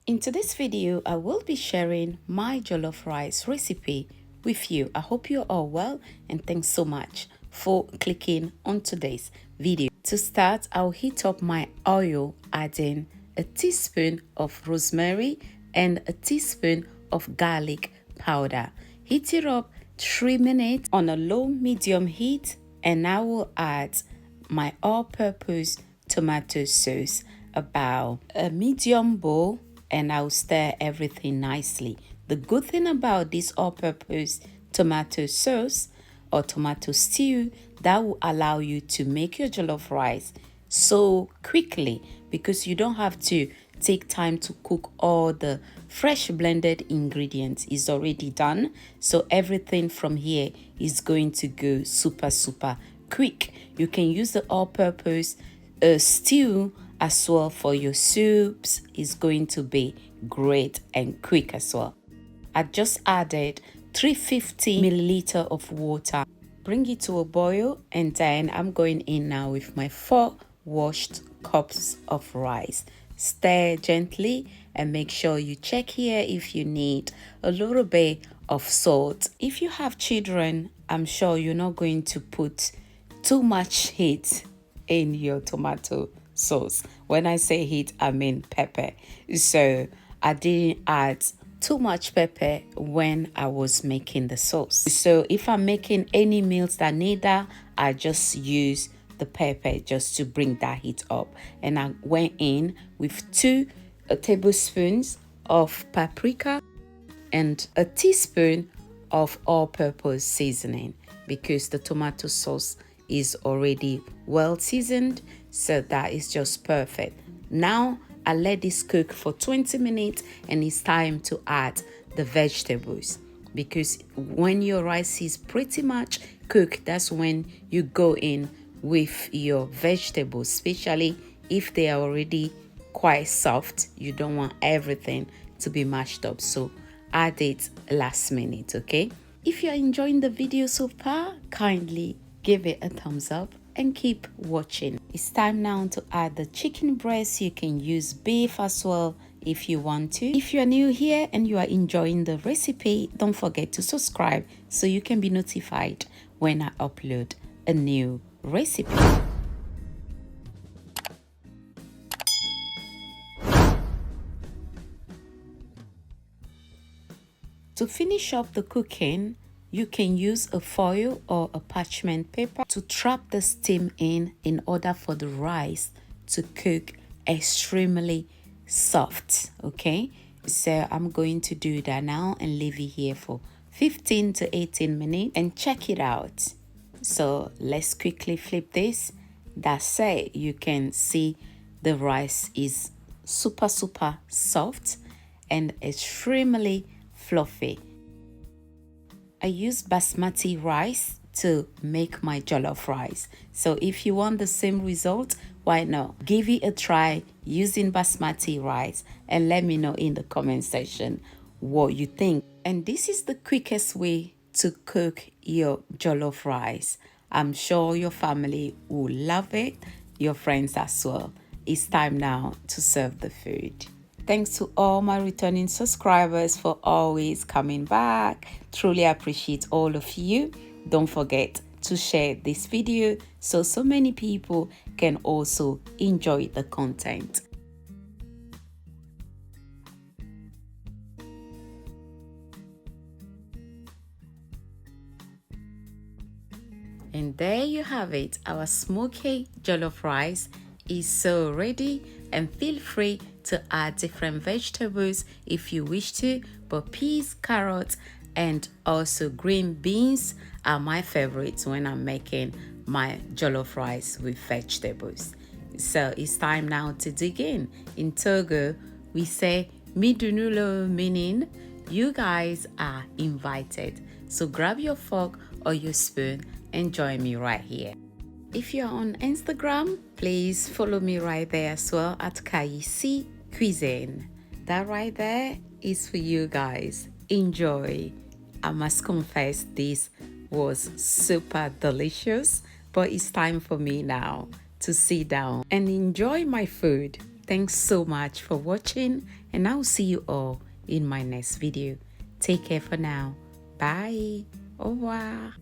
In today's video, I will be sharing my jollof rice recipe with you. I hope you're all well and thanks so much for clicking on today's video. To start, I'll heat up my oil, adding a teaspoon of rosemary and a teaspoon of garlic powder. Heat it up 3 minutes on a low medium heat, and I will add my all-purpose tomato sauce, about a medium bowl, and I'll stir everything nicely. The good thing about this all-purpose tomato sauce or tomato stew, that will allow you to make your jollof rice so quickly, because you don't have to take time to cook all the fresh blended ingredients. Is already done, so everything from here is going to go super quick. You can use the all-purpose stew as well for your soups. Is going to be great and quick as well. I just added 350 milliliter of water. Bring it to a boil, and then I'm going in now with my 4 washed cups of rice. Stir gently and make sure you check here if you need a little bit of salt. If you have children, I'm sure you're not going to put too much heat in your tomato sauce. When I say heat, I mean pepper. So I didn't add too much pepper when I was making the sauce. So if I'm making any meals that need that, I just use the pepper just to bring that heat up. And I went in with 2 tablespoons of paprika and a teaspoon of all-purpose seasoning, because the tomato sauce is already well seasoned, so that is just perfect. Now I let this cook for 20 minutes, and it's time to add the vegetables, because when your rice is pretty much cooked, that's when you go in with your vegetables, especially if they are already quite soft. You don't want everything to be mashed up, so add it last minute. Okay, if you're enjoying the video so far, kindly give it a thumbs up and keep watching. It's time now to add the chicken breast. You can use beef as well if you want to. If you are new here and you are enjoying the recipe, don't forget to subscribe so you can be notified when I upload a new recipe. To finish up the cooking, you can use a foil or a parchment paper to trap the steam in order for the rice to cook extremely soft. Okay, so I'm going to do that now and leave it here for 15 to 18 minutes and check it out. So let's quickly flip this. That's it. You can see the rice is super soft and extremely fluffy. I use basmati rice to make my jollof rice. So if you want the same result, why not? Give it a try using basmati rice and let me know in the comment section what you think. And this is the quickest way to cook your jollof rice. I'm sure your family will love it, your friends as well. It's time now to serve the food. Thanks to all my returning subscribers for always coming back. Truly appreciate all of you. Don't forget to share this video so many people can also enjoy the content. And there you have it. Our smoky jollof rice is so ready, and feel free to add different vegetables if you wish to, but peas, carrots, and also green beans are my favorites when I'm making my jollof rice with vegetables. So it's time now to dig in. In Togo, we say midunulo, meaning you guys are invited. So grab your fork or your spoon and join me right here. If you're on Instagram, please follow me right there as well at Kaisi Cuisine. That right there is for you guys. Enjoy. I must confess, this was super delicious, but it's time for me now to sit down and enjoy my food. Thanks so much for watching, and I'll see you all in my next video. Take care for now. Bye. Au revoir.